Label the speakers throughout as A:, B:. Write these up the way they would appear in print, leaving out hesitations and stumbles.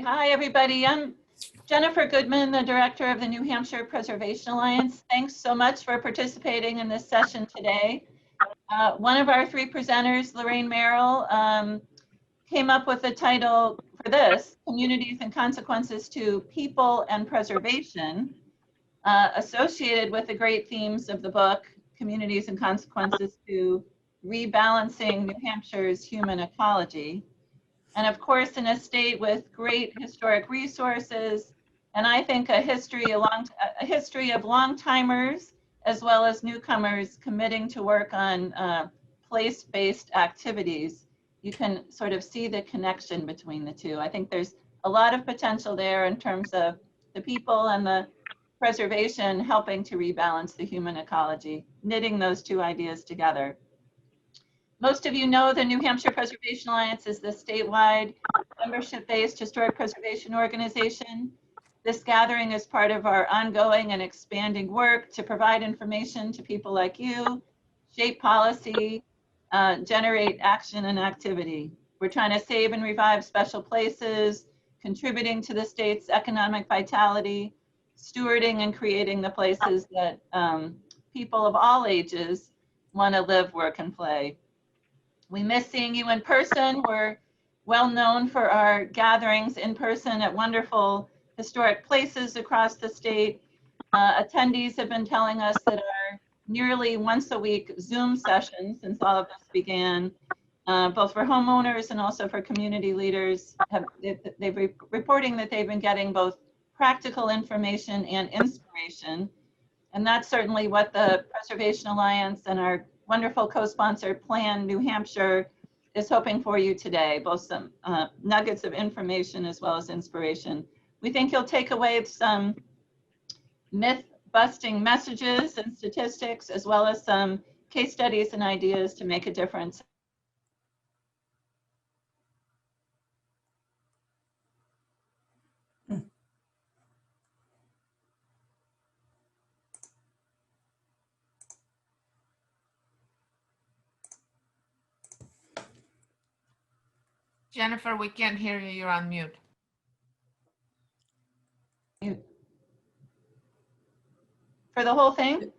A: Hi, everybody. I'm Jennifer Goodman, the director of the New Hampshire Preservation Alliance. Thanks so much for participating in this session today. One of our three presenters, Lorraine Merrill, came up with the title for this, Communities and Consequences to People and Preservation, associated with the great themes of the book, Communities and Consequences to Rebalancing New Hampshire's Human Ecology. And of course, in a state with great historic resources, and I think a history of long-timers as well as newcomers committing to work on place-based activities, you can sort of see the connection between the two. I think there's a lot of potential there in terms of the people and the preservation helping to rebalance the human ecology, knitting those two ideas together. Most of you know the New Hampshire Preservation Alliance is the statewide membership-based historic preservation organization. This gathering is part of our ongoing and expanding work to provide information to people like you, shape policy, generate action and activity. We're trying to save and revive special places, contributing to the state's economic vitality, stewarding and creating the places that people of all ages want to live, work, and play. We miss seeing you in person. We're well known for our gatherings in person at wonderful historic places across the state. Attendees have been telling us that our nearly once a week Zoom sessions since all of this began, both for homeowners and also for community leaders, they've reporting that they've been getting both practical information and inspiration. And that's certainly what the Preservation Alliance and our wonderful co-sponsor Plan New Hampshire is hoping for you today, both some nuggets of information as well as inspiration. We think you'll take away some myth-busting messages and statistics, as well as some case studies and ideas to make a difference.
B: Jennifer, we can't hear you. You're on mute.
A: For the whole thing?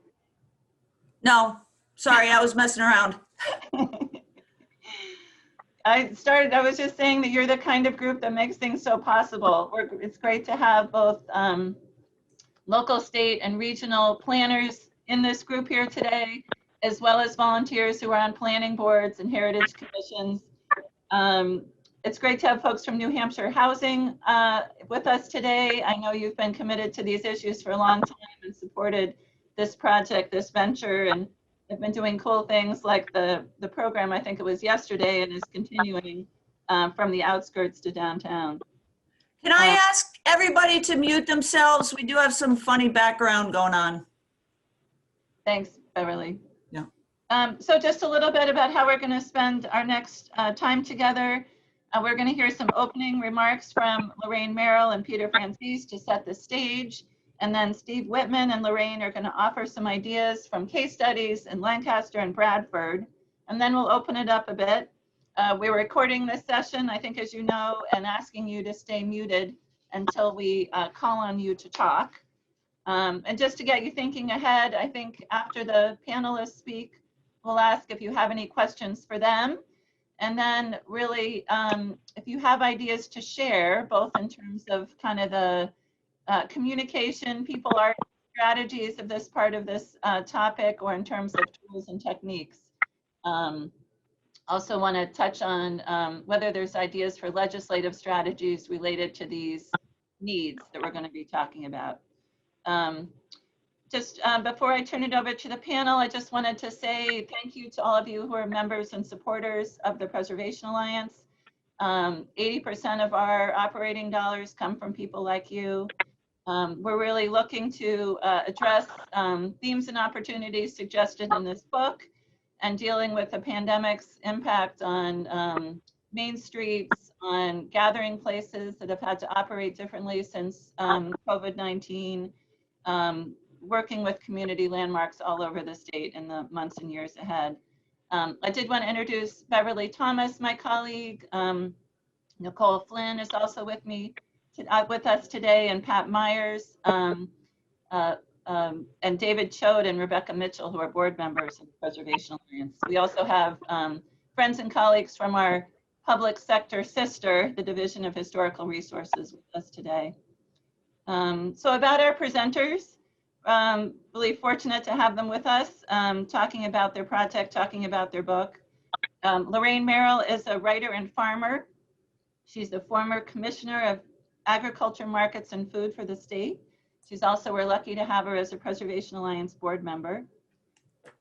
C: No, sorry, I was messing around.
A: I was just saying that you're the kind of group that makes things so possible. It's great to have both local, state, and regional planners in this group here today, as well as volunteers who are on planning boards and heritage commissions. It's great to have folks from New Hampshire Housing with us today. I know you've been committed to these issues for a long time and supported this project, this venture, and have been doing cool things like the program, I think it was yesterday, and is continuing from the outskirts to downtown.
C: Can I ask everybody to mute themselves? We do have some funny background going on.
A: Thanks, Beverly.
C: Yeah.
A: So just a little bit about how we're going to spend our next time together. We're going to hear some opening remarks from Lorraine Merrill and Peter Francese to set the stage. And then Steve Whitman and Lorraine are going to offer some ideas from case studies in Lancaster and Bradford. And then we'll open it up a bit. We're recording this session, I think, as you know, and asking you to stay muted until we call on you to talk. And just to get you thinking ahead, I think after the panelists speak, we'll ask if you have any questions for them. And then really, if you have ideas to share, both in terms of kind of the communication, people art strategies of this part of this topic, or in terms of tools and techniques. Also want to touch on whether there's ideas for legislative strategies related to these needs that we're going to be talking about. Just before I turn it over to the panel, I just wanted to say thank you to all of you who are members and supporters of the Preservation Alliance. 80% of our operating dollars come from people like you. We're really looking to address themes and opportunities suggested in this book, and dealing with the pandemic's impact on main streets, on gathering places that have had to operate differently since COVID-19, working with community landmarks all over the state in the months and years ahead. I did want to introduce Beverly Thomas, my colleague. Nicole Flynn is also with me with us today, and Pat Myers, and David Chode and Rebecca Mitchell, who are board members of the Preservation Alliance. We also have friends and colleagues from our public sector sister, the Division of Historical Resources, with us today. So about our presenters, really fortunate to have them with us, talking about their project, talking about their book. Lorraine Merrill is a writer and farmer. She's the former Commissioner of Agriculture, Markets, and Food for the state. She's also, we're lucky to have her as a Preservation Alliance board member.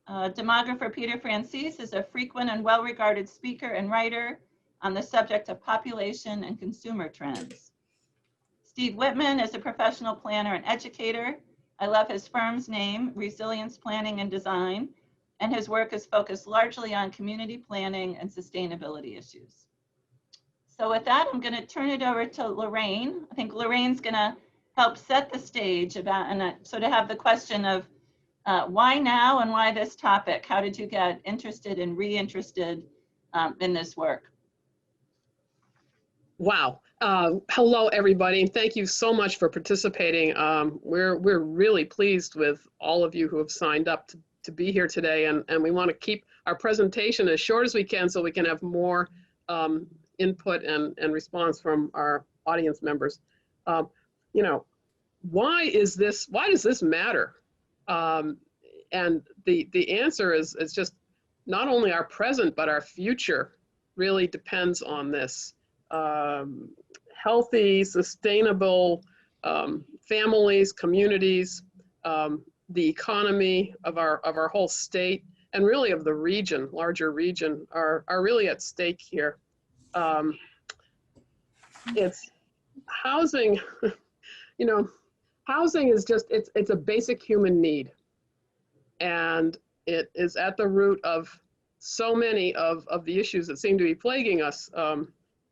A: Demographer Peter Francese is a frequent and well-regarded speaker and writer on the subject of population and consumer trends. Steve Whitman is a professional planner and educator. I love his firm's name, Resilience Planning and Design, and his work is focused largely on community planning and sustainability issues. So with that, I'm going to turn it over to Lorraine. I think Lorraine's going to help set the stage about, and sort of have the question of why now and why this topic? How did you get interested and reinterested in this work?
D: Wow. Hello, everybody, and thank you so much for participating. We're really pleased with all of you who have signed up to be here today, and we want to keep our presentation as short as we can so we can have more input and response from our audience members. You know, why does this matter? And the answer is just not only our present, but our future really depends on this. Healthy, sustainable families, communities, the economy of our whole state, and really of the region, larger region, are really at stake here. It's housing, you know, housing is just, it's a basic human need. And it is at the root of so many of the issues that seem to be plaguing us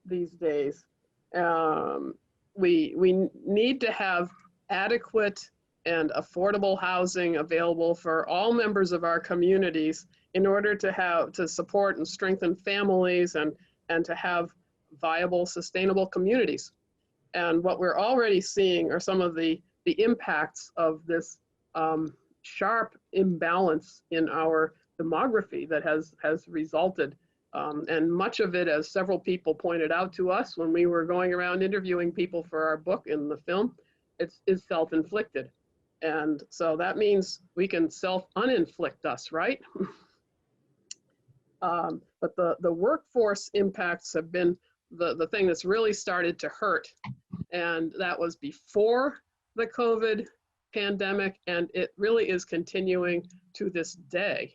D: these days. We need to have adequate and affordable housing available for all members of our communities in order to support and strengthen families and to have viable, sustainable communities. And what we're already seeing are some of the impacts of this sharp imbalance in our demography that has resulted. And much of it, as several people pointed out to us when we were going around interviewing people for our book in the film, is self-inflicted. And so that means we can self-uninflict us, right? But the workforce impacts have been the thing that's really started to hurt. And that was before the COVID pandemic, and it really is continuing to this day.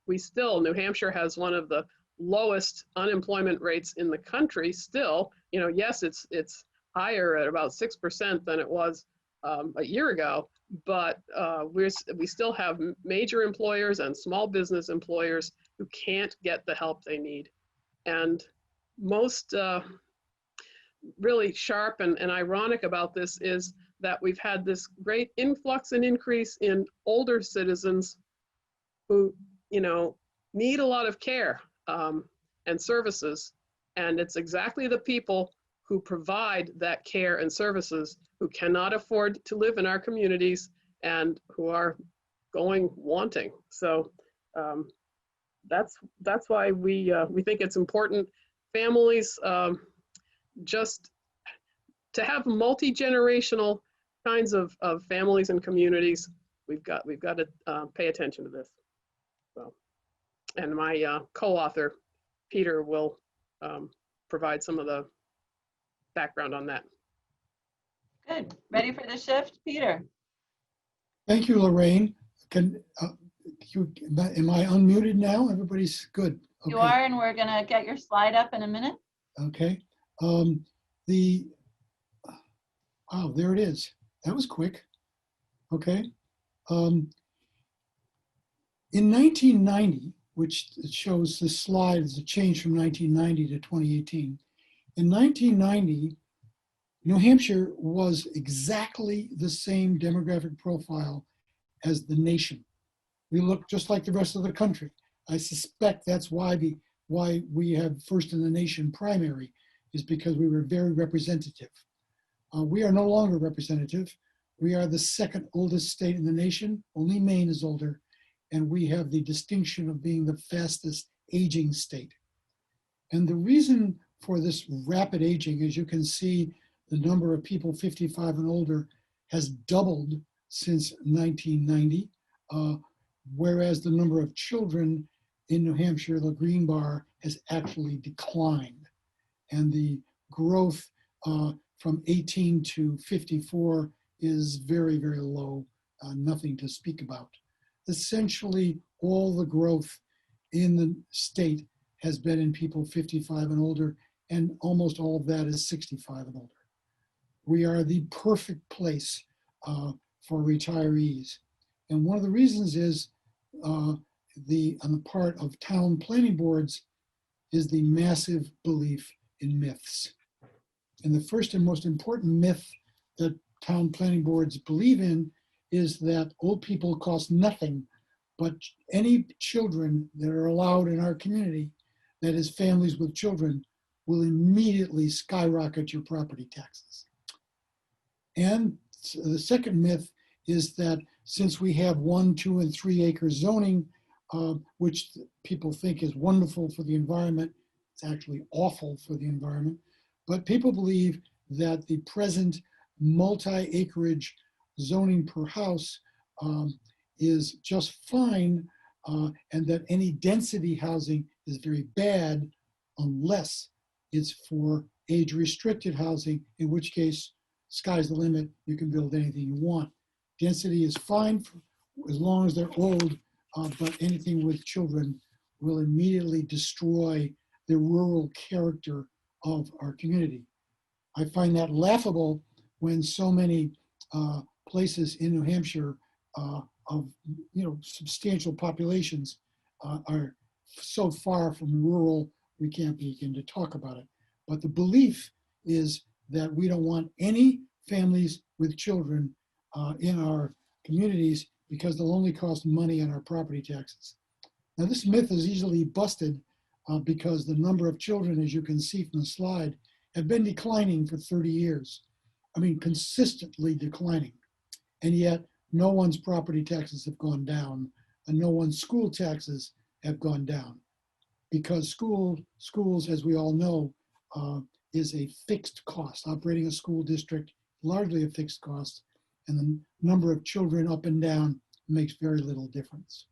D: New Hampshire has one of the lowest unemployment rates in the country still. You know, yes, it's higher at about 6% than it was a year ago, but we still have major employers and small business employers who can't get the help they need. And most really sharp and ironic about this is that we've had this great influx and increase in older citizens who, you know, need a lot of care and services. And it's exactly the people who provide that care and services who cannot afford to live in our communities and who are going wanting. So that's why we think it's important. Families, just to have multi-generational kinds of families and communities, we've got to pay attention to this. So, and my co-author, Peter, will provide some of the background on that.
A: Good. Ready for the shift, Peter?
E: Thank you, Lorraine. Am I unmuted now? Everybody's good. Okay.
A: You are, and we're going to get your slide up in a minute.
E: Okay. Wow, there it is. That was quick. Okay. In 1990, which shows this slide is a change from 1990 to 2018. In 1990, New Hampshire was exactly the same demographic profile as the nation. We look just like the rest of the country. I suspect that's why we have first in the nation primary, is because we were very representative. We are no longer representative. We are the second oldest state in the nation. Only Maine is older. And we have the distinction of being the fastest aging state. And the reason for this rapid aging, as you can see, the number of people 55 and older has doubled since 1990, whereas the number of children in New Hampshire, the green bar, has actually declined. And the growth from 18 to 54 is very, very low, nothing to speak about. Essentially, all the growth in the state has been in people 55 and older, and almost all of that is 65 and older. We are the perfect place for retirees. And one of the reasons is on the part of town planning boards is the massive belief in myths. And the first and most important myth that town planning boards believe in is that old people cost nothing, but any children that are allowed in our community, that is families with children, will immediately skyrocket your property taxes. And the second myth is that since we have 1, 2, and 3 acre zoning, which people think is wonderful for the environment, it's actually awful for the environment, but people believe that the present multi-acreage zoning per house is just fine, and that any density housing is very bad unless it's for age-restricted housing, in which case, sky's the limit, you can build anything you want. Density is fine for, as long as they're old, but anything with children will immediately destroy the rural character of our community. I find that laughable when so many places in New Hampshire of substantial populations are so far from rural, we can't begin to talk about it. But the belief is that we don't want any families with children in our communities because they'll only cost money on our property taxes. Now this myth is easily busted because the number of children, as you can see from the slide, have been declining for 30 years. I mean, consistently declining. And yet no one's property taxes have gone down and no one's school taxes have gone down because schools, as we all know, is a fixed cost. Operating a school district, largely a fixed cost, and the number of children up and down makes very little difference.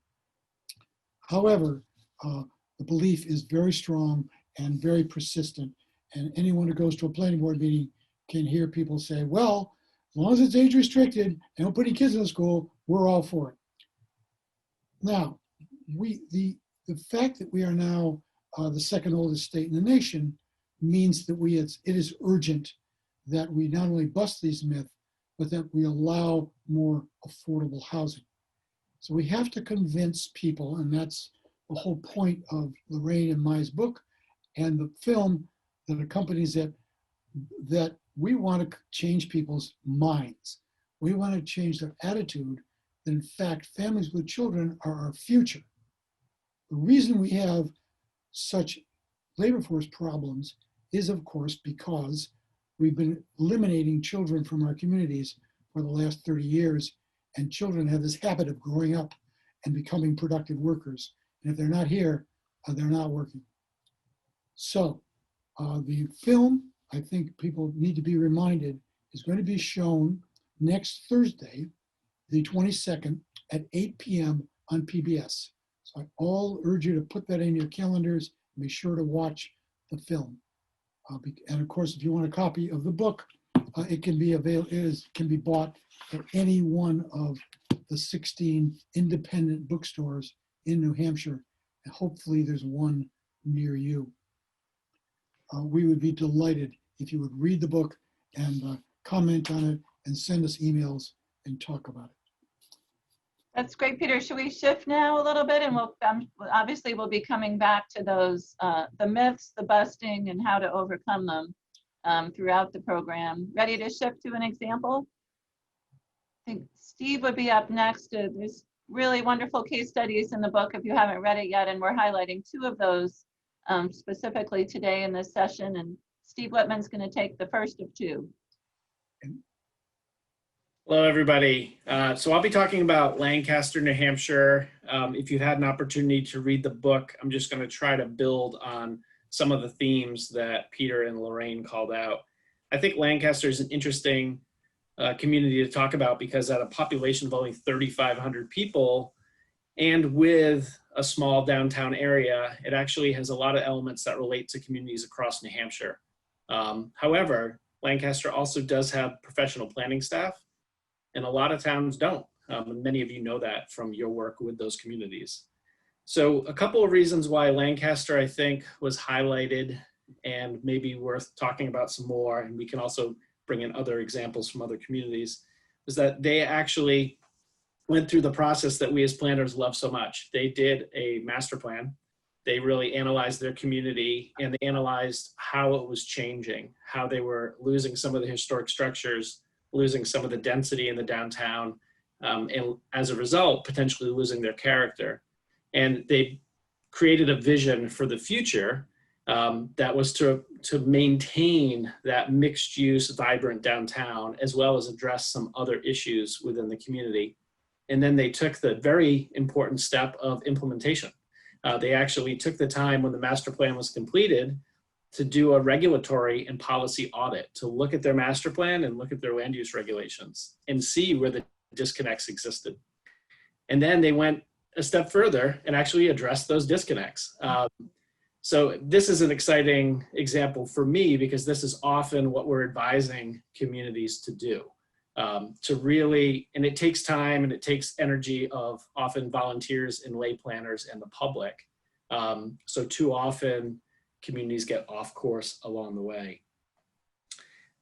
E: However, the belief is very strong and very persistent, and anyone who goes to a planning board meeting can hear people say, well, as long as it's age restricted and don't put any kids in the school, we're all for it. Now, the fact that we are now the second oldest state in the nation means that it is urgent that we not only bust these myths, but that we allow more affordable housing. So we have to convince people, and that's the whole point of Lorraine and my book and the film that accompanies it, that we want to change people's minds. We want to change their attitude that in fact families with children are our future. The reason we have such labor force problems is of course because we've been eliminating children from our communities for the last 30 years, and children have this habit of growing up and becoming productive workers. And if they're not here, they're not working. So the film, I think people need to be reminded, is going to be shown next Thursday, the 22nd at 8 p.m. on PBS. So I all urge you to put that in your calendars and be sure to watch the film. And of course, if you want a copy of the book, it can be can be bought at any one of the 16 independent bookstores in New Hampshire. And hopefully there's one near you. We would be delighted if you would read the book and comment on it and send us emails and talk about it.
A: That's great, Peter. Should we shift now a little bit? And we'll obviously we'll be coming back to those, the myths, the busting, and how to overcome them throughout the program. Ready to shift to an example? I think Steve would be up next. There's really wonderful case studies in the book if you haven't read it yet, and we're highlighting 2 of those specifically today in this session. And Steve Whitman's going to take the first of 2.
F: Hello, everybody. So I'll be talking about Lancaster, New Hampshire. If you've had an opportunity to read the book, I'm just going to try to build on some of the themes that Peter and Lorraine called out. I think Lancaster is an interesting community to talk about because at a population of only 3,500 people and with a small downtown area, it actually has a lot of elements that relate to communities across New Hampshire. However, Lancaster also does have professional planning staff, and a lot of towns don't. And many of you know that from your work with those communities. So a couple of reasons why Lancaster, I think, was highlighted and maybe worth talking about some more, and we can also bring in other examples from other communities, is that they actually went through the process that we as planners love so much. They did a master plan. They really analyzed their community and they analyzed how it was changing, how they were losing some of the historic structures, losing some of the density in the downtown, and as a result, potentially losing their character. And they created a vision for the future that was to maintain that mixed use, vibrant downtown, as well as address some other issues within the community. And then they took the very important step of implementation. They actually took the time when the master plan was completed to do a regulatory and policy audit, to look at their master plan and look at their land use regulations and see where the disconnects existed. And then they went a step further and actually addressed those disconnects. So this is an exciting example for me because this is often what we're advising communities to do. To really, and it takes time and it takes energy of often volunteers and lay planners and the public. So too often, communities get off course along the way.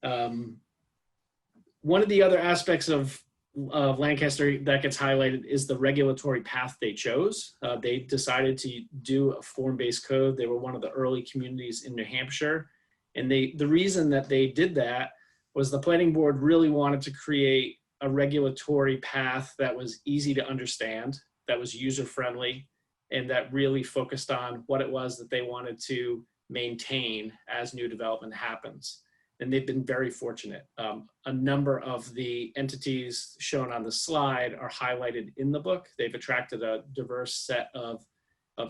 F: One of the other aspects of Lancaster that gets highlighted is the regulatory path they chose. They decided to do a form-based code. They were one of the early communities in New Hampshire. And the reason that they did that was the planning board really wanted to create a regulatory path that was easy to understand, that was user-friendly, and that really focused on what it was that they wanted to maintain as new development happens. And they've been very fortunate. A number of the entities shown on the slide are highlighted in the book. They've attracted a diverse set of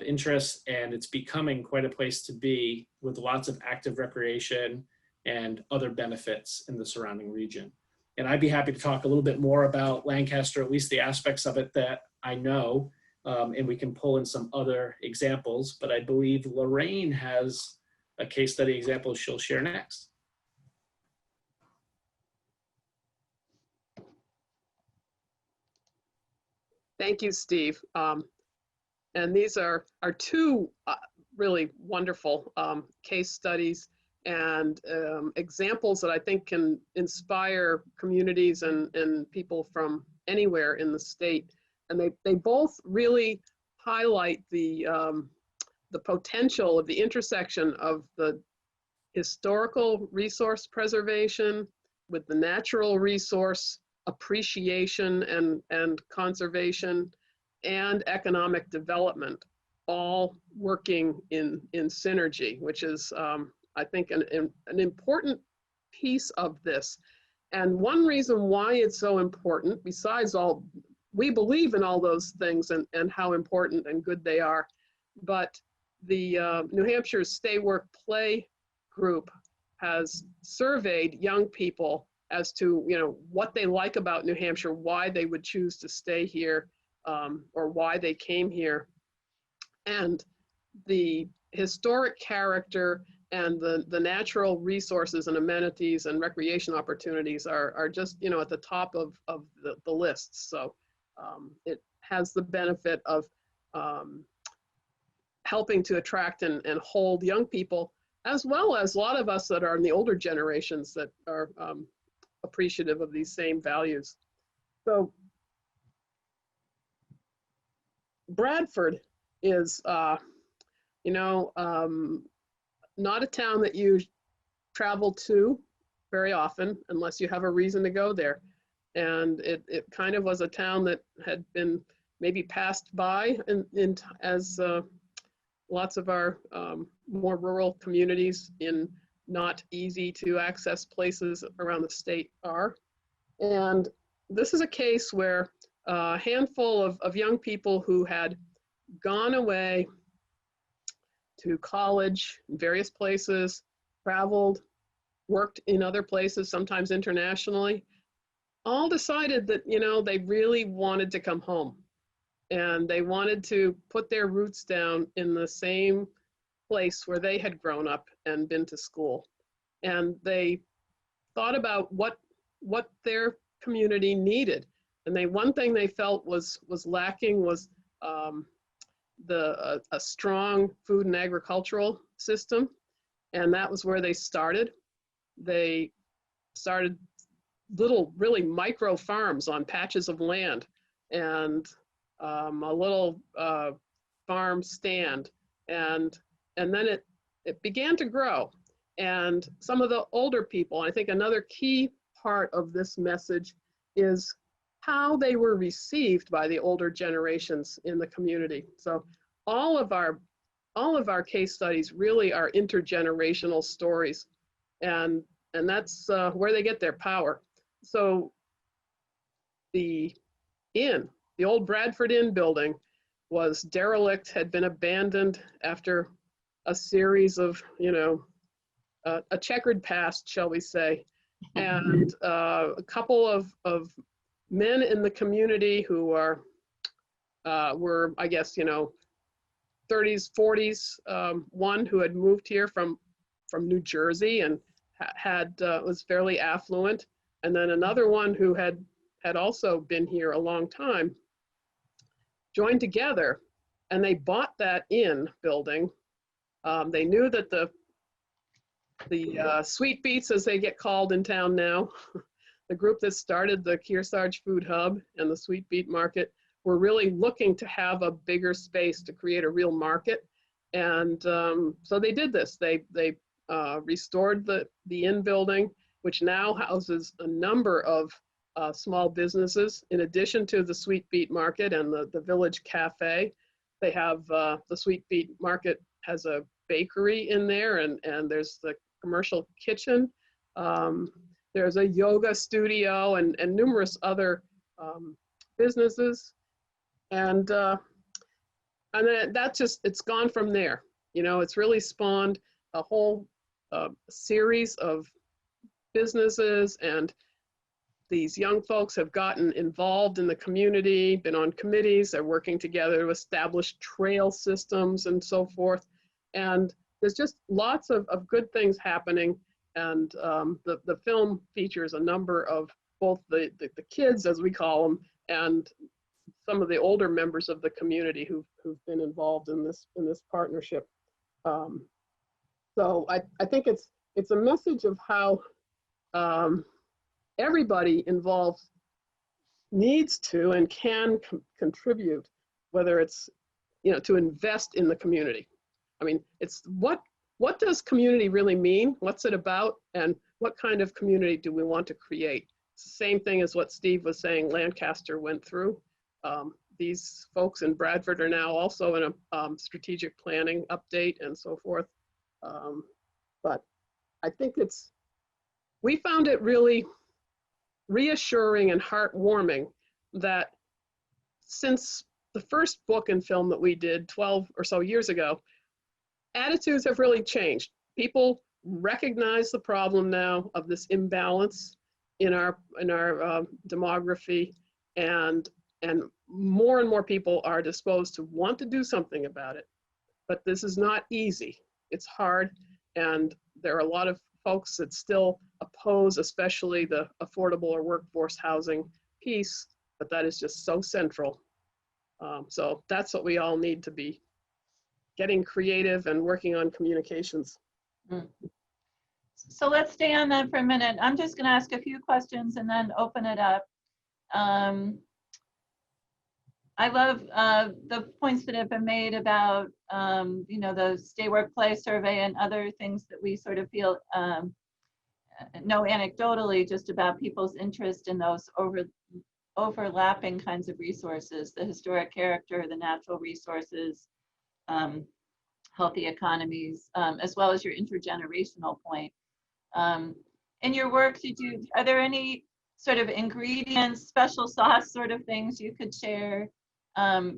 F: interests, and it's becoming quite a place to be with lots of active recreation and other benefits in the surrounding region. And I'd be happy to talk a little bit more about Lancaster, at least the aspects of it that I know, and we can pull in some other examples, but I believe Lorraine has a case study example she'll share next.
D: Thank you, Steve. And these are two really wonderful case studies and examples that I think can inspire communities and people from anywhere in the state. And they both really highlight the potential of the intersection of the historical resource preservation with the natural resource appreciation and conservation and economic development, all working in synergy, which is, I think, an important piece of this. And one reason why it's so important, besides all, we believe in all those things and how important and good they are, but the New Hampshire Stay Work Play group has surveyed young people as to what they like about New Hampshire, why they would choose to stay here, or why they came here. And the historic character and the natural resources and amenities and recreation opportunities are just at the top of the list. So it has the benefit of helping to attract and hold young people, as well as a lot of us that are in the older generations that are appreciative of these same values. So Bradford is, not a town that you travel to very often unless you have a reason to go there. And it kind of was a town that had been maybe passed by as lots of our more rural communities in not easy to access places around the state are. And this is a case where a handful of young people who had gone away to college in various places, traveled, worked in other places, sometimes internationally, all decided that, you know, they really wanted to come home. And they wanted to put their roots down in the same place where they had grown up and been to school. And they thought about what their community needed. And one thing they felt was lacking was a strong food and agricultural system. And that was where they started. They started little, really micro farms on patches of land, and a little farm stand, and then it began to grow. And some of the older people, I think another key part of this message is how they were received by the older generations in the community. So all of our case studies really are intergenerational stories, and that's where they get their power. So the old Bradford Inn building was derelict, had been abandoned after a series of, you know, a checkered past, shall we say, and a couple of men in the community who were, I guess, you know, 30s, 40s, one who had moved here from New Jersey and was fairly affluent, and then another one who had also been here a long time, joined together, and they bought that inn building. They knew that the Sweet Beets, as they get called in town now, the group that started the Kearsarge Food Hub and the Sweet Beet Market, were really looking to have a bigger space to create a real market. And so they did this. They restored the inn building, which now houses a number of small businesses. In addition to the Sweet Beet Market and the Village Cafe, they have the Sweet Beet Market has a bakery in there, and there's the commercial kitchen. There's a yoga studio and numerous other businesses. And then it's gone from there. You know, it's really spawned a whole series of businesses, and these young folks have gotten involved in the community, been on committees, they're working together to establish trail systems and so forth. And there's just lots of good things happening. And the film features a number of both the kids, as we call them, and some of the older members of the community who've been involved in this partnership. So I think it's a message of how everybody involved needs to and can contribute, whether it's, you know, to invest in the community. I mean, it's what does community really mean? What's it about? And what kind of community do we want to create? It's the same thing as what Steve was saying Lancaster went through. These folks in Bradford are now also in a strategic planning update and so forth. But I think we found it really reassuring and heartwarming that since the first book and film that we did 12 or so years ago, attitudes have really changed. People recognize the problem now of this imbalance in our demography, and more and more people are disposed to want to do something about it. But this is not easy. It's hard, and there are a lot of folks that still oppose, especially the affordable or workforce housing piece, but that is just so central. So that's what we all need to be getting creative and working on communications.
A: So let's stay on that for a minute. I'm just going to ask a few questions and then open it up. I love the points that have been made about, you know, the Stay Workplace survey and other things that we sort of feel know anecdotally just about people's interest in those overlapping kinds of resources, the historic character, the natural resources, healthy economies, as well as your intergenerational point. In your work, are there any sort of ingredients, special sauce sort of things you could share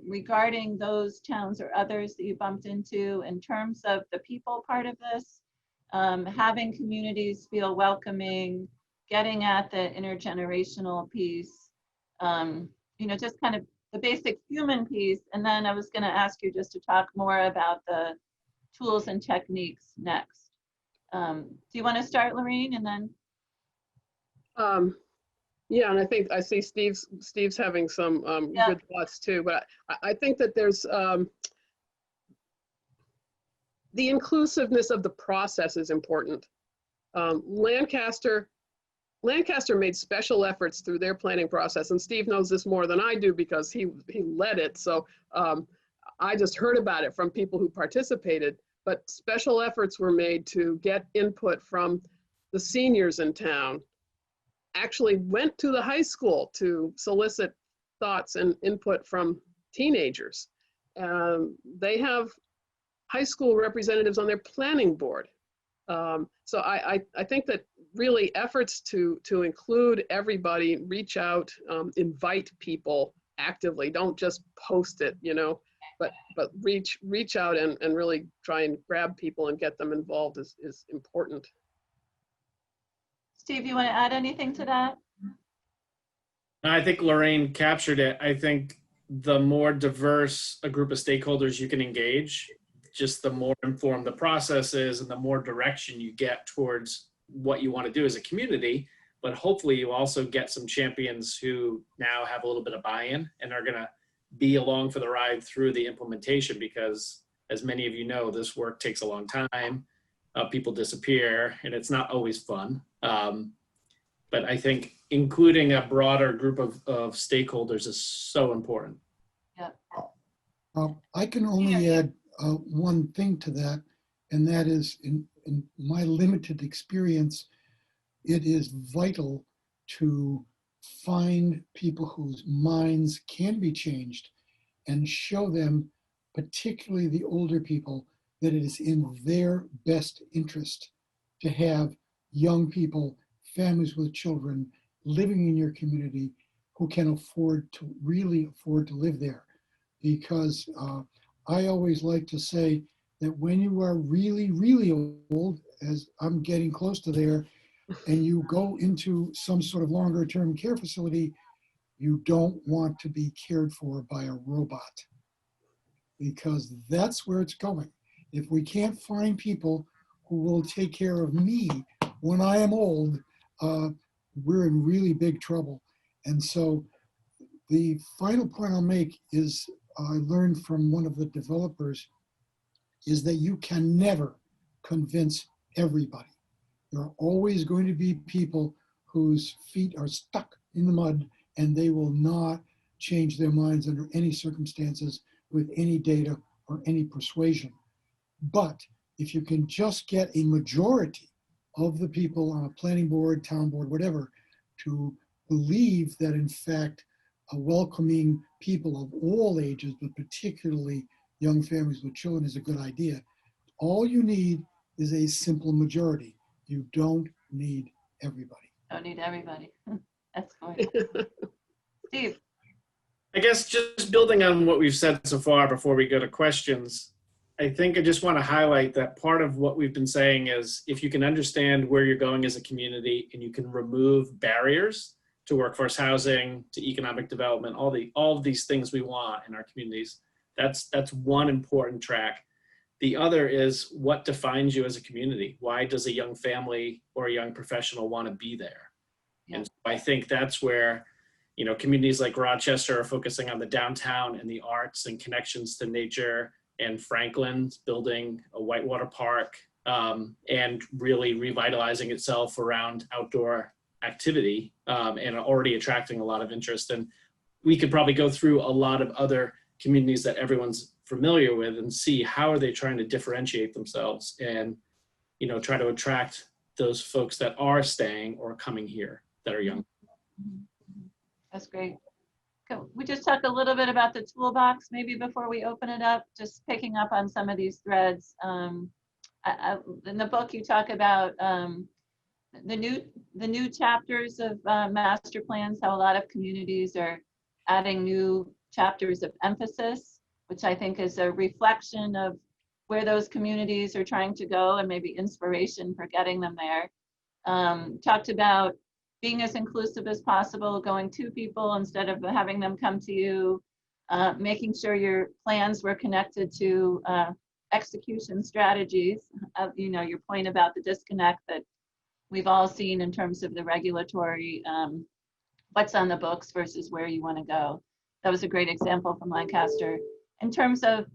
A: regarding those towns or others that you bumped into in terms of the people part of this, having communities feel welcoming, getting at the intergenerational piece, you know, just kind of the basic human piece. And then I was going to ask you just to talk more about the tools and techniques next. Do you want to start, Lorraine, and then?
D: Yeah, and I think I see Steve's having some
A: Yeah.
D: good thoughts too, but I think that there's the inclusiveness of the process is important. Lancaster made special efforts through their planning process, and Steve knows this more than I do because he led it. So I just heard about it from people who participated, but special efforts were made to get input from the seniors in town, actually went to the high school to solicit thoughts and input from teenagers. They have high school representatives on their planning board. So I think that really efforts to include everybody, reach out, invite people actively, don't just post it, you know, but reach out and really try and grab people and get them involved is important.
A: Steve, you want to add anything to that?
F: I think Lorraine captured it. I think the more diverse a group of stakeholders you can engage, just the more informed the process is and the more direction you get towards what you want to do as a community. But hopefully you also get some champions who now have a little bit of buy-in and are going to be along for the ride through the implementation, because as many of you know, this work takes a long time. People disappear and it's not always fun. But I think including a broader group of stakeholders is so important.
A: Yeah.
E: I can only add one thing to that, and that is in my limited experience, it is vital to find people whose minds can be changed and show them, particularly the older people, that it is in their best interest to have young people, families with children living in your community who can really afford to live there. Because I always like to say that when you are really, really old, as I'm getting close to there, and you go into some sort of longer term care facility, you don't want to be cared for by a robot, because that's where it's going. If we can't find people who will take care of me when I am old, we're in really big trouble. And so the final point I'll make is, I learned from one of the developers, is that you can never convince everybody. There are always going to be people whose feet are stuck in the mud and they will not change their minds under any circumstances with any data or any persuasion. But if you can just get a majority of the people on a planning board, town board, whatever, to believe that in fact welcoming people of all ages, but particularly young families with children, is a good idea, all you need is a simple majority. You don't need everybody.
A: Don't need everybody. That's good. Steve.
F: I guess just building on what we've said so far before we go to questions, I think I just want to highlight that part of what we've been saying is, if you can understand where you're going as a community and you can remove barriers to workforce housing, to economic development, all of these things we want in our communities, that's one important track. The other is what defines you as a community. Why does a young family or a young professional want to be there? Yeah. And so I think that's where, you know, communities like Rochester are focusing on the downtown and the arts and connections to nature, and Franklin's building a whitewater park and really revitalizing itself around outdoor activity and already attracting a lot of interest. And we could probably go through a lot of other communities that everyone's familiar with and see how are they trying to differentiate themselves and, you know, try to attract those folks that are staying or coming here that are young.
A: That's great. We just talked a little bit about the toolbox maybe before we open it up, just picking up on some of these threads. In the book you talk about the new chapters of master plans, how a lot of communities are adding new chapters of emphasis, which I think is a reflection of where those communities are trying to go and maybe inspiration for getting them there. Talked about being as inclusive as possible, going to people instead of having them come to you, making sure your plans were connected to execution strategies. You know, your point about the disconnect that we've all seen in terms of the regulatory, what's on the books versus where you want to go. That was a great example from Lancaster. In terms of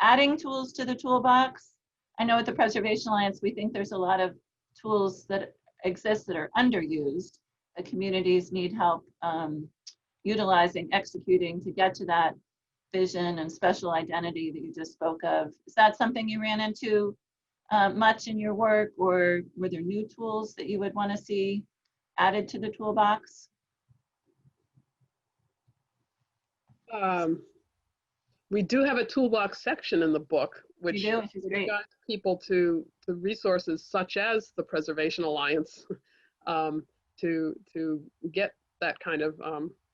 A: adding tools to the toolbox, I know at the Preservation Alliance, we think there's a lot of tools that exist that are underused. The communities need help utilizing, executing to get to that vision and special identity that you just spoke of. Is that something you ran into much in your work, or were there new tools that you would want to see added to the toolbox?
D: We do have a toolbox section in the book, which
A: You do, which is great.
D: guides people to resources such as the Preservation Alliance to get that kind of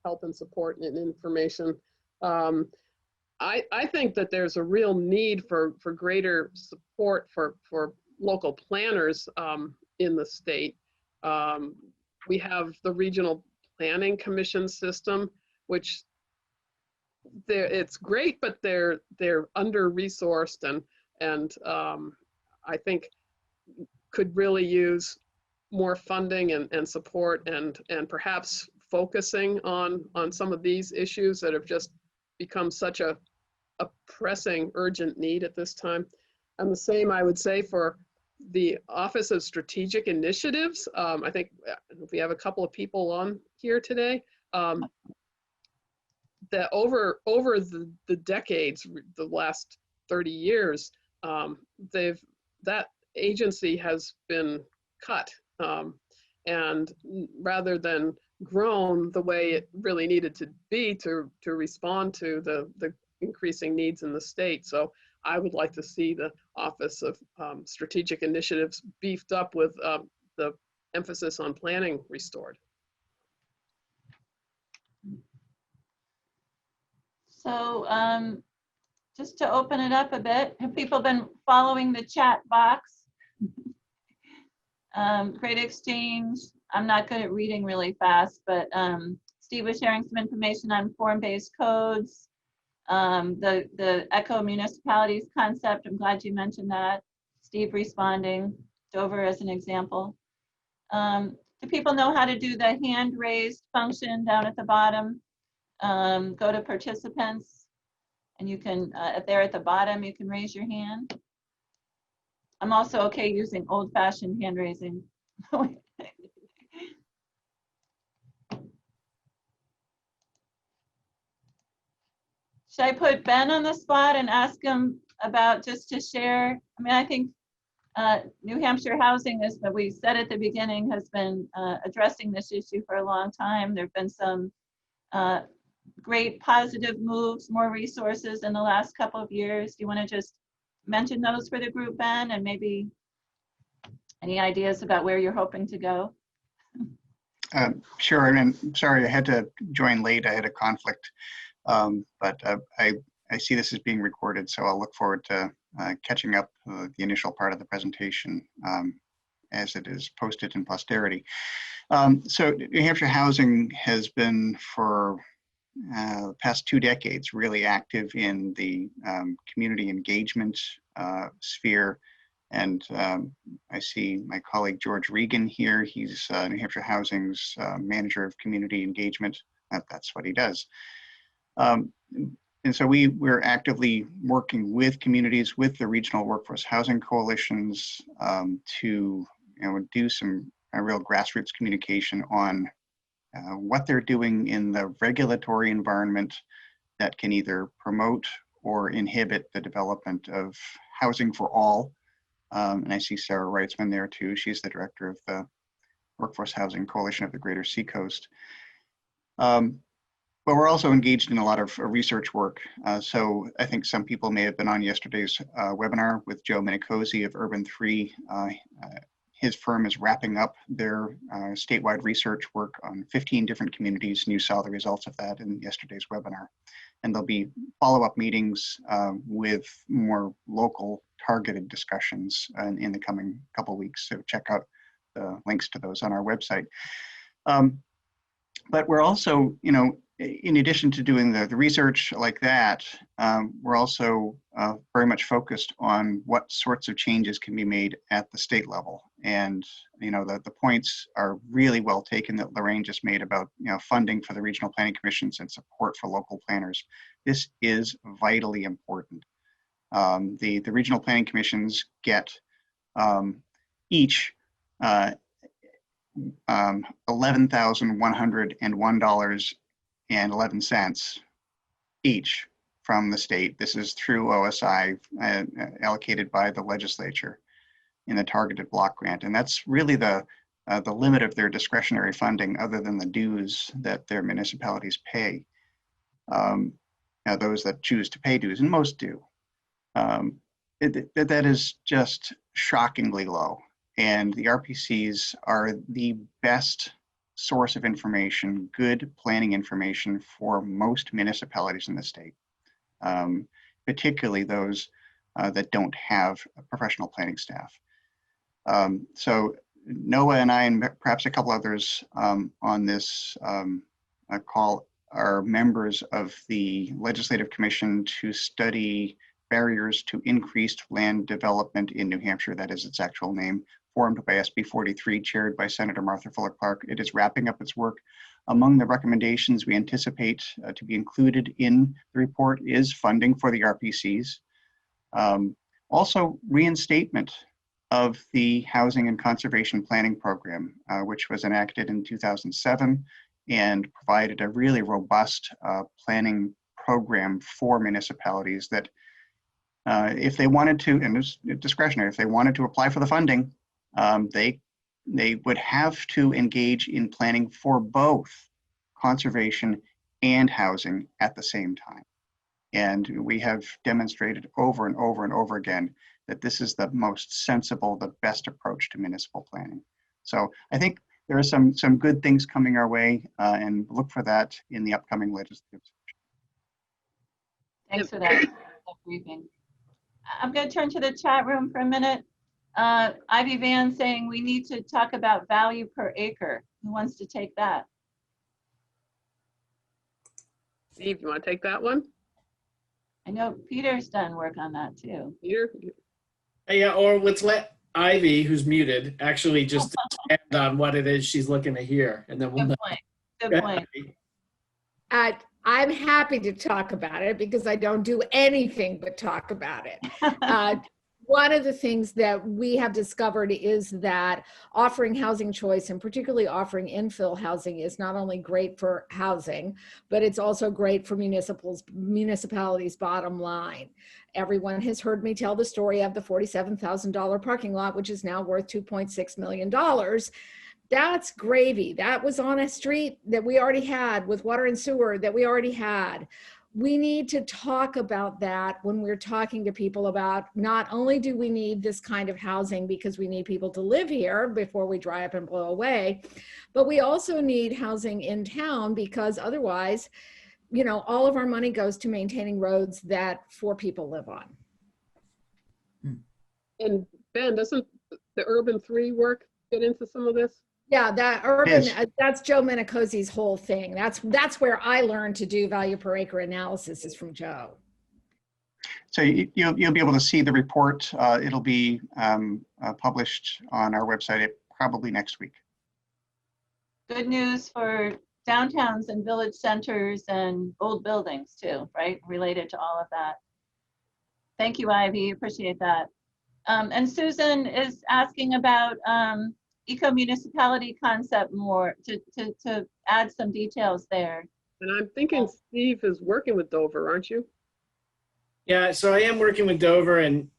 D: help and support and information. I think that there's a real need for greater support for local planners in the state. We have the Regional Planning Commission system, which it's great, but they're under-resourced and I think could really use more funding and support and perhaps focusing on some of these issues that have just become such a pressing, urgent need at this time. And the same I would say for the Office of Strategic Initiatives. I think we have a couple of people on here today. That over the decades, the last 30 years, that agency has been cut, and rather than grown the way it really needed to be to respond to the increasing needs in the state. So I would like to see the Office of Strategic Initiatives beefed up with the emphasis on planning restored.
A: So just to open it up a bit, have people been following the chat box? Great exchange. I'm not good at reading really fast, but Steve was sharing some information on form-based codes. The EcoMunicipalities concept, I'm glad you mentioned that. Steve responding, Dover as an example. Do people know how to do the hand raised function down at the bottom? Go to participants and you can, there at the bottom, you can raise your hand. I'm also okay using old-fashioned hand raising. Should I put Ben on the spot and ask him about, just to share? I mean, I think New Hampshire Housing, as we said at the beginning, has been addressing this issue for a long time. There have been some great positive moves, more resources in the last couple of years. Do you want to just mention those for the group, Ben, and maybe any ideas about where you're hoping to go?
G: Sure, and I'm sorry I had to join late. I had a conflict, but I see this as being recorded, so I'll look forward to catching up the initial part of the presentation as it is posted in posterity. So New Hampshire Housing has been for the past 2 decades really active in the community engagement sphere. And I see my colleague George Regan here. He's New Hampshire Housing's manager of community engagement. That's what he does. And so we're actively working with communities, with the regional workforce housing coalitions to do some real grassroots communication on what they're doing in the regulatory environment that can either promote or inhibit the development of housing for all. And I see Sarah Reitzman there too. She's the director of the Workforce Housing Coalition of the Greater Seacoast. But we're also engaged in a lot of research work. So I think some people may have been on yesterday's webinar with Joe Minicosi of Urban 3. his firm is wrapping up their statewide research work on 15 different communities, and you saw the results of that in yesterday's webinar. And there'll be follow-up meetings with more local targeted discussions in the coming couple weeks. So check out the links to those on our website. But we're also, you know, in addition to doing the research like that, we're also very much focused on what sorts of changes can be made at the state level. And, you know, the points are really well taken that Lorraine just made about, you know, funding for the regional planning commissions and support for local planners. This is vitally important. The regional planning commissions get each $11,101.11 each from the state. This is through OSI allocated by the legislature in the targeted block grant. And that's really the limit of their discretionary funding other than the dues that their municipalities pay. Now those that choose to pay dues, and most do, that is just shockingly low. And the RPCs are the best source of information, good planning information for most municipalities in the state, particularly those that don't have a professional planning staff. So Noah and I, and perhaps a couple others on this call, are members of the Legislative Commission to study barriers to increased land development in New Hampshire. That is its actual name, formed by SB 43, chaired by Senator Martha Fuller Clark. It is wrapping up its work. Among the recommendations we anticipate to be included in the report is funding for the RPCs. Also, reinstatement of the Housing and Conservation Planning Program, which was enacted in 2007 and provided a really robust planning program for municipalities that if they wanted to, and it's discretionary, if they wanted to apply for the funding, they would have to engage in planning for both conservation and housing at the same time. And we have demonstrated over and over and over again that this is the most sensible, the best approach to municipal planning. So I think there are some good things coming our way, and look for that in the upcoming legislative session.
A: Thanks for that briefing. I'm going to turn to the chat room for a minute. Ivy Van saying we need to talk about value per acre. Who wants to take that?
D: Steve, you want to take that one?
A: I know Peter's done work on that too.
D: Peter?
F: Yeah, or let's let Ivy, who's muted, actually just expand on what it is she's looking to hear, and then we'll
A: Good
F: know.
A: point. Good point.
H: I'm happy to talk about it because I don't do anything but talk about it. One of the things that we have discovered is that offering housing choice, and particularly offering infill housing, is not only great for housing, but it's also great for municipalities' bottom line. Everyone has heard me tell the story of the $47,000 parking lot, which is now worth $2.6 million. That's gravy. That was on a street that we already had with water and sewer that we already had. We need to talk about that when we're talking to people about not only do we need this kind of housing because we need people to live here before we dry up and blow away, but we also need housing in town because otherwise, you know, all of our money goes to maintaining roads that 4 people live on.
D: And Ben, doesn't the Urban 3 work get into some of this?
H: Yeah, that urban,
G: Yes.
H: that's Joe Minicozzi's whole thing. That's where I learned to do value per acre analysis, is from Joe.
G: So you'll be able to see the report. It'll be published on our website probably next week.
A: Good news for downtowns and village centers and old buildings too, right? Related to all of that. Thank you, Ivy. Appreciate that. And Susan is asking about eco-municipality concept more, to add some details there.
D: And I'm thinking Steve is working with Dover, aren't you?
F: Yeah, so I am working with Dover, and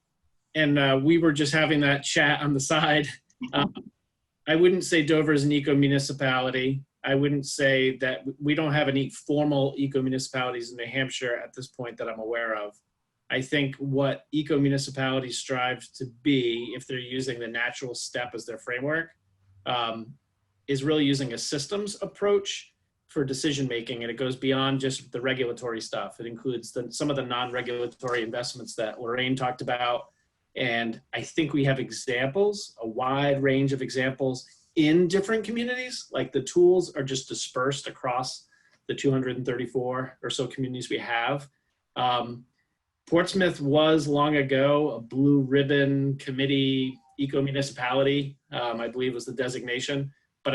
F: we were just having that chat on the side. I wouldn't say Dover is an eco-municipality. I wouldn't say that we don't have any formal eco-municipalities in New Hampshire at this point that I'm aware of. I think what eco-municipalities strive to be, if they're using the natural step as their framework, is really using a systems approach for decision making, and it goes beyond just the regulatory stuff. It includes some of the non-regulatory investments that Lorraine talked about, and I think we have examples, a wide range of examples in different communities. Like the tools are just dispersed across the 234 or so communities we have. Portsmouth was long ago a blue ribbon committee eco-municipality, I believe was the designation, but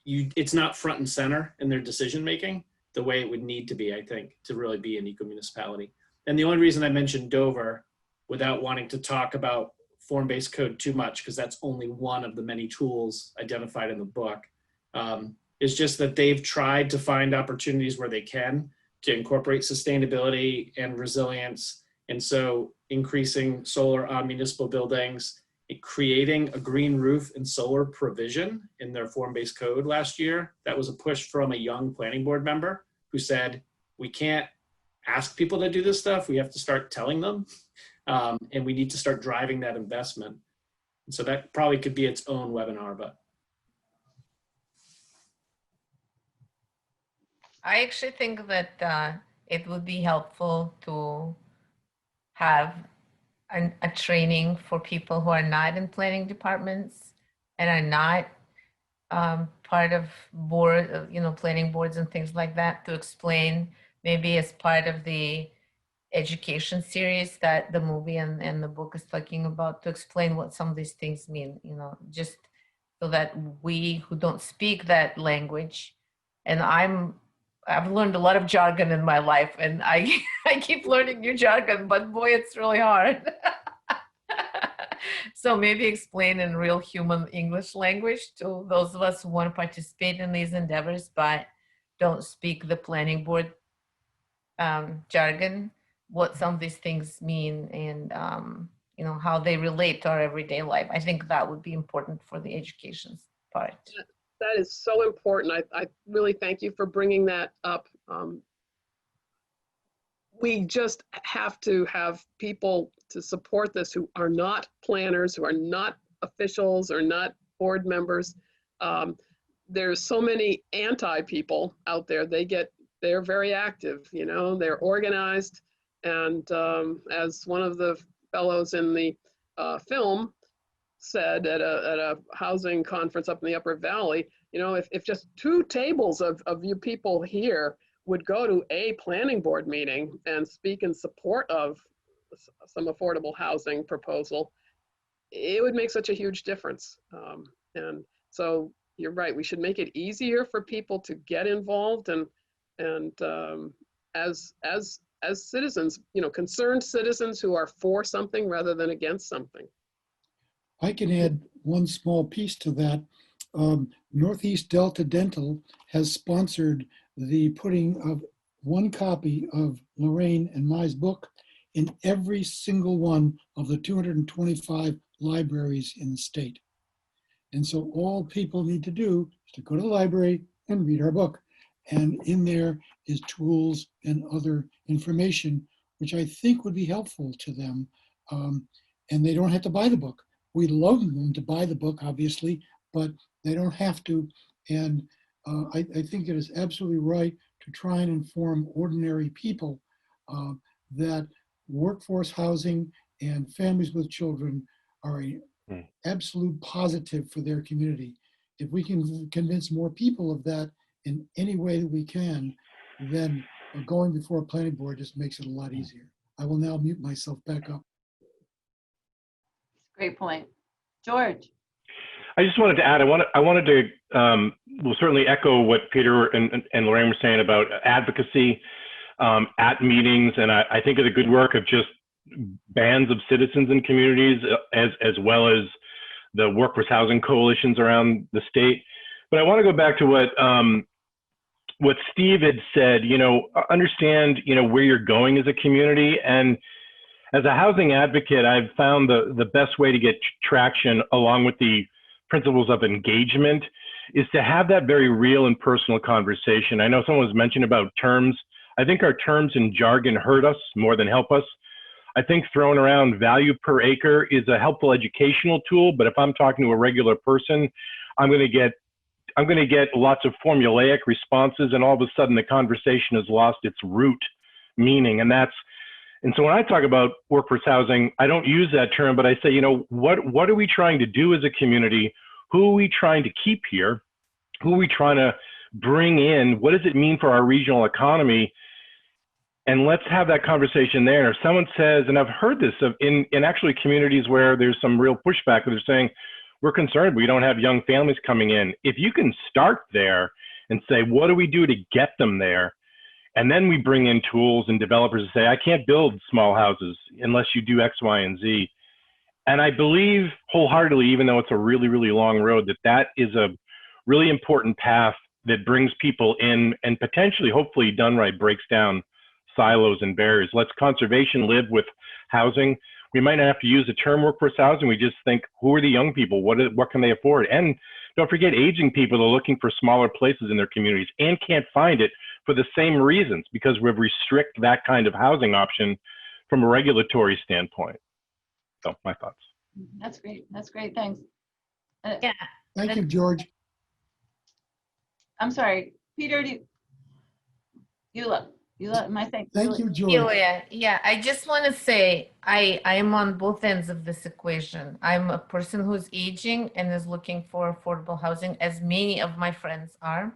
F: it's not front and center in their decision making the way it would need to be, I think, to really be an eco-municipality. And the only reason I mentioned Dover, without wanting to talk about form-based code too much, because that's only one of the many tools identified in the book, is just that they've tried to find opportunities where they can to incorporate sustainability and resilience. And so increasing solar on municipal buildings, creating a green roof and solar provision in their form-based code last year. That was a push from a young planning board member who said, we can't ask people to do this stuff. We have to start telling them. And we need to start driving that investment. And so that probably could be its own webinar, but.
B: I actually think that it would be helpful to have a training for people who are not in planning departments and are not part of board, planning boards and things like that, to explain, maybe as part of the education series that the movie and the book is talking about, to explain what some of these things mean, just so that we who don't speak that language, and I've learned a lot of jargon in my life, and I keep learning new jargon, but boy, it's really hard. So maybe explain in real human English language to those of us who want to participate in these endeavors, but don't speak the planning board jargon, what some of these things mean, and how they relate to our everyday life. I think that would be important for the education part.
D: That is so important. I really thank you for bringing that up. We just have to have people to support this who are not planners, who are not officials or not board members. There's so many anti-people out there. They're very active, they're organized. And as one of the fellows in the film said at a housing conference up in the Upper Valley, if just 2 tables of you people here would go to a planning board meeting and speak in support of some affordable housing proposal, it would make such a huge difference. And so you're right, we should make it easier for people to get involved, and as citizens, concerned citizens who are for something rather than against something.
E: I can add one small piece to that. Northeast Delta Dental has sponsored the putting of 1 copy of Lorraine and my book in every single one of the 225 libraries in the state. And so all people need to do is to go to the library and read our book. And in there is tools and other information, which I think would be helpful to them. And they don't have to buy the book. We'd love them to buy the book, obviously, but they don't have to. And I think it is absolutely right to try and inform ordinary people that workforce housing and families with children are an absolute positive for their community. If we can convince more people of that in any way that we can, then going before a planning board just makes it a lot easier. I will now mute myself back up.
A: Great point. George.
I: I just wanted to add, I wanted to, will certainly echo what Peter and Lorraine were saying about advocacy at meetings. And I think of the good work of just bands of citizens in communities, as well as the workforce housing coalitions around the state. But I want to go back to what Steve had said, understand, where you're going as a community. And as a housing advocate, I've found the best way to get traction along with the principles of engagement is to have that very real and personal conversation. I know someone was mentioning about terms. I think our terms and jargon hurt us more than help us. I think throwing around value per acre is a helpful educational tool, but if I'm talking to a regular person, I'm going to get lots of formulaic responses, and all of a sudden the conversation has lost its root meaning. And so when I talk about workforce housing, I don't use that term, but I say, what are we trying to do as a community? Who are we trying to keep here? Who are we trying to bring in? What does it mean for our regional economy? And let's have that conversation there. And if someone says, and I've heard this in actually communities where there's some real pushback, where they're saying, we're concerned we don't have young families coming in. If you can start there and say, what do we do to get them there? And then we bring in tools and developers to say, I can't build small houses unless you do X, Y, and Z. And I believe wholeheartedly, even though it's a really, really long road, that is a really important path that brings people in and potentially, hopefully done right, breaks down silos and barriers. Let's conservation live with housing. We might not have to use the term workforce housing. We just think, who are the young people? What can they afford? And don't forget, aging people are looking for smaller places in their communities and can't find it for the same reasons, because we restrict that kind of housing option from a regulatory standpoint. So my thoughts.
A: That's great. That's great. Thanks.
B: Yeah.
E: Thank you, George.
A: I'm sorry, Peter, you let my thing.
E: Thank you, George.
B: Julia, yeah, I just want to say I am on both ends of this equation. I'm a person who's aging and is looking for affordable housing, as many of my friends are.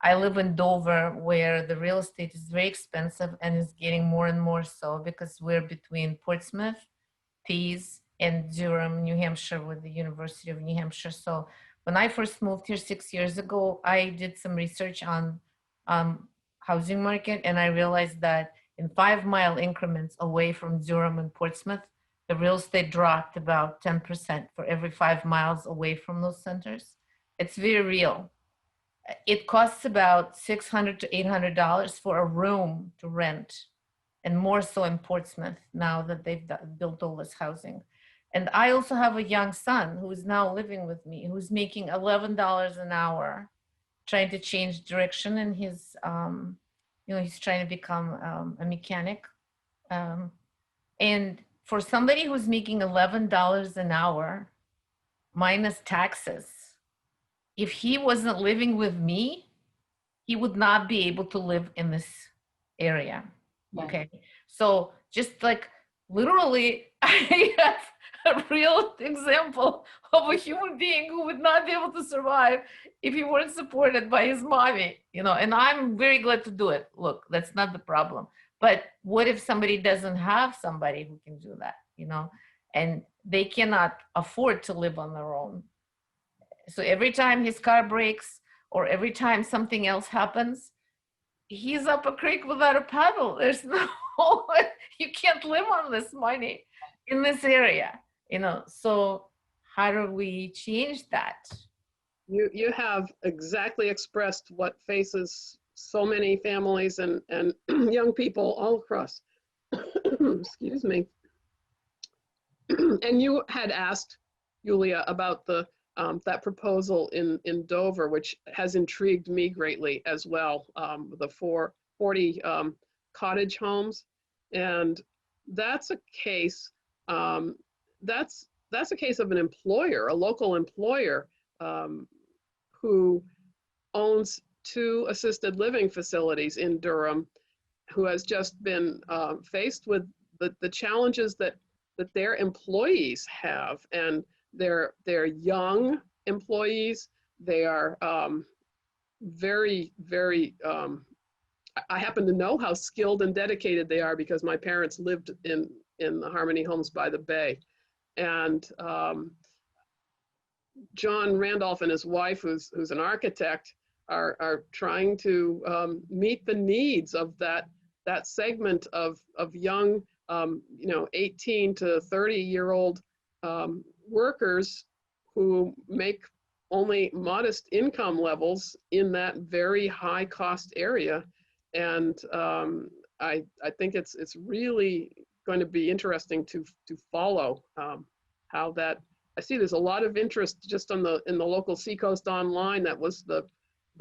B: I live in Dover, where the real estate is very expensive and is getting more and more so, because we're between Portsmouth, Pease, and Durham, New Hampshire, with the University of New Hampshire. So when I first moved here 6 years ago, I did some research on housing market, and I realized that in 5-mile increments away from Durham and Portsmouth, the real estate dropped about 10% for every 5 miles away from those centers. It's very real. It costs about $600 to $800 for a room to rent, and more so in Portsmouth now that they've built all this housing. And I also have a young son who is now living with me, who's making $11 an hour, trying to change direction in his, he's trying to become a mechanic. And for somebody who's making $11 an hour minus taxes, if he wasn't living with me, he would not be able to live in this area.
A: Right.
B: Okay. So just like literally, I have a real example of a human being who would not be able to survive if he weren't supported by his mommy, and I'm very glad to do it. Look, that's not the problem. But what if somebody doesn't have somebody who can do that, and they cannot afford to live on their own? So every time his car breaks or every time something else happens, he's up a creek without a paddle. There's no, you can't live on this money in this area, so how do we change that?
D: You have exactly expressed what faces so many families and young people all across. Excuse me. And you had asked, Julia, about that proposal in Dover, which has intrigued me greatly as well, the 40 cottage homes. And that's a case, that's a case of an employer, a local employer, who owns 2 assisted living facilities in Durham, who has just been faced with the challenges that their employees have. And they're young employees. They are very, very, I happen to know how skilled and dedicated they are because my parents lived in the Harmony Homes by the Bay. And John Randolph and his wife, who's an architect, are trying to meet the needs of that segment of young, 18 to 30-year-old workers who make only modest income levels in that very high cost area. And I think it's really going to be interesting to follow how that. I see there's a lot of interest just in the local Seacoast Online. That was the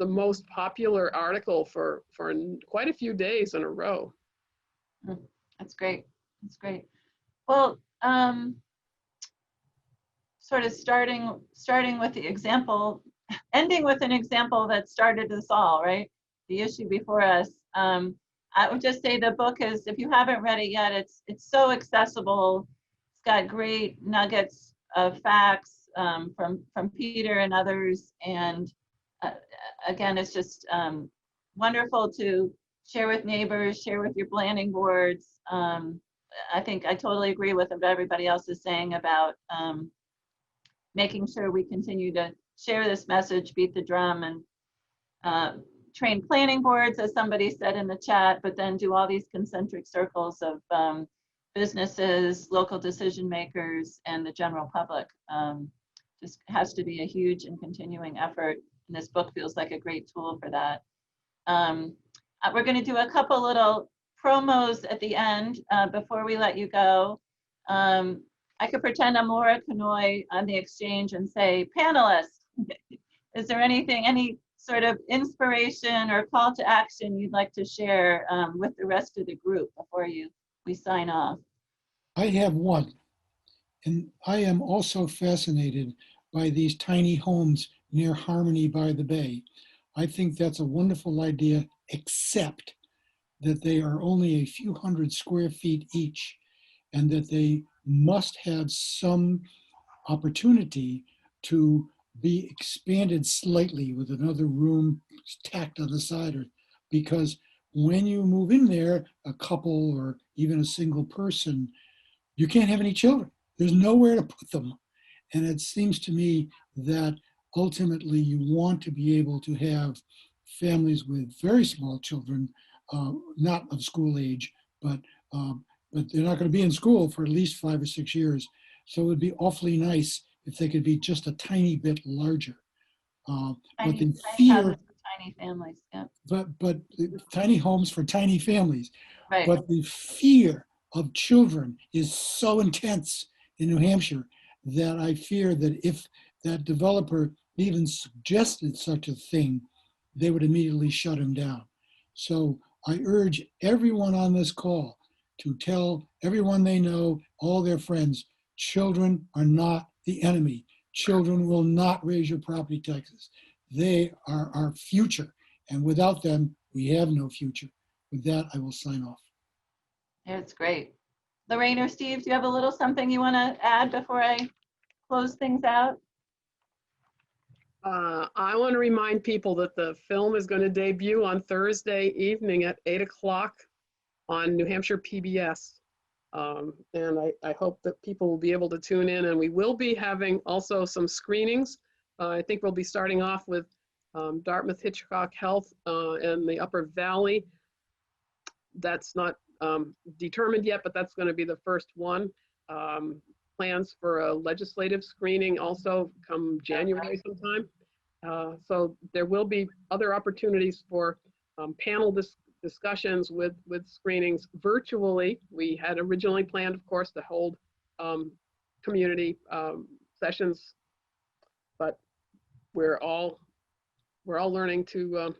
D: most popular article for quite a few days in a row.
A: That's great. That's great. Well, sort of starting with the example, ending with an example that started us all, right? The issue before us. I would just say the book is, if you haven't read it yet, it's so accessible. It's got great nuggets of facts from Peter and others, and again, it's just wonderful to share with neighbors, share with your planning boards. I think I totally agree with what everybody else is saying about making sure we continue to share this message, beat the drum, and train planning boards, as somebody said in the chat, but then do all these concentric circles of businesses, local decision makers, and the general public. Just has to be a huge and continuing effort, and this book feels like a great tool for that. We're going to do a couple little promos at the end before we let you go. I could pretend I'm Laura Canoy on the exchange and say, panelists, is there anything, any sort of inspiration or call to action you'd like to share with the rest of the group before we sign off?
E: I have one, and I am also fascinated by these tiny homes near Harmony by the Bay. I think that's a wonderful idea, except that they are only a few hundred square feet each, and that they must have some opportunity to be expanded slightly with another room tacked on the side, because when you move in there, a couple or even a single person, you can't have any children. There's nowhere to put them. And it seems to me that ultimately you want to be able to have families with very small children, not of school age, but they're not going to be in school for at least 5 or 6 years. So it would be awfully nice if they could be just a tiny bit larger. But the fear,
A: houses for tiny families, yeah.
E: but tiny homes for tiny families.
A: Right.
E: But the fear of children is so intense in New Hampshire that I fear that if that developer even suggested such a thing, they would immediately shut him down. So I urge everyone on this call to tell everyone they know, all their friends, children are not the enemy. Children will not raise your property taxes. They are our future. And without them, we have no future. With that, I will sign off.
A: Yeah, it's great. Lorraine or Steve, do you have a little something you want to add before I close things out?
D: I want to remind people that the film is going to debut on Thursday evening at 8 o'clock on New Hampshire PBS. And I hope that people will be able to tune in, and we will be having also some screenings. I think we'll be starting off with Dartmouth Hitchcock Health in the Upper Valley. That's not determined yet, but that's going to be the first one. Plans for a legislative screening also come January sometime. So there will be other opportunities for panel discussions with screenings virtually. We had originally planned, of course, to hold community sessions, but we're all learning to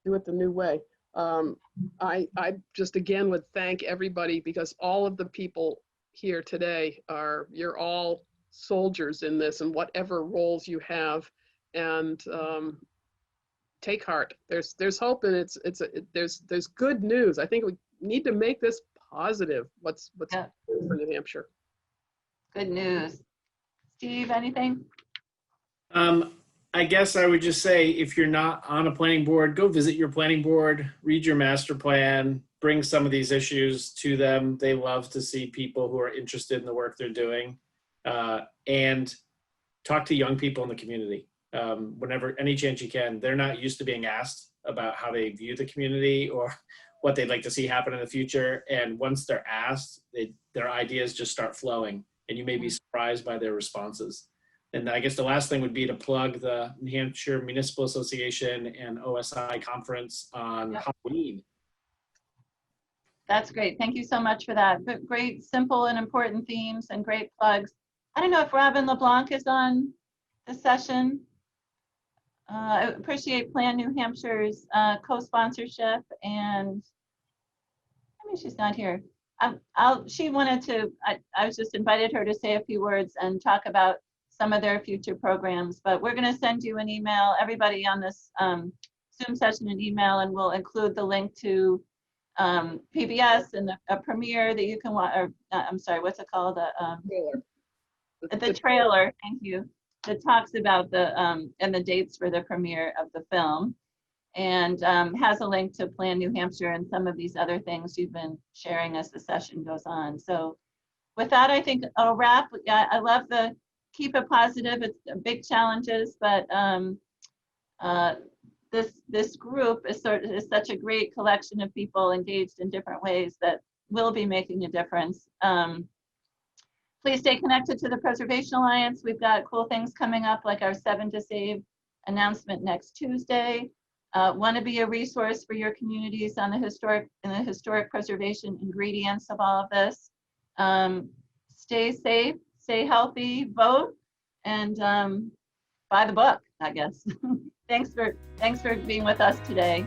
D: do it the new way. I just again would thank everybody, because all of the people here today you're all soldiers in this, and whatever roles you have, and take heart. There's hope, and there's good news. I think we need to make this positive. What's
A: Yeah.
D: good for New Hampshire?
A: Good news. Steve, anything?
F: I guess I would just say, if you're not on a planning board, go visit your planning board, read your master plan, bring some of these issues to them. They love to see people who are interested in the work they're doing, and talk to young people in the community. Whenever, any chance you can. They're not used to being asked about how they view the community or what they'd like to see happen in the future. And once they're asked, their ideas just start flowing, and you may be surprised by their responses. And I guess the last thing would be to plug the New Hampshire Municipal Association and OSI conference on Halloween.
A: That's great. Thank you so much for that. But great, simple and important themes and great plugs. I don't know if Robin LeBlanc is on the session. I appreciate Plan New Hampshire's co-sponsorship, and I mean, she's not here. she wanted to, I was just invited her to say a few words and talk about some of their future programs, but we're going to send you an email, everybody on this Zoom session, an email, and we'll include the link to PBS and a premiere that you can watch, or I'm sorry, what's it called? The trailer, thank you, that talks about and the dates for the premiere of the film, and has a link to Plan New Hampshire and some of these other things you've been sharing as the session goes on. So with that, I think I'll wrap. I love the keep it positive. It's big challenges, but this group is such a great collection of people engaged in different ways that will be making a difference. Please stay connected to the Preservation Alliance. We've got cool things coming up, like our 7 to Save announcement next Tuesday. Want to be a resource for your communities on the historic preservation ingredients of all of this. Stay safe, stay healthy, vote, and buy the book, I guess. Thanks for being with us today.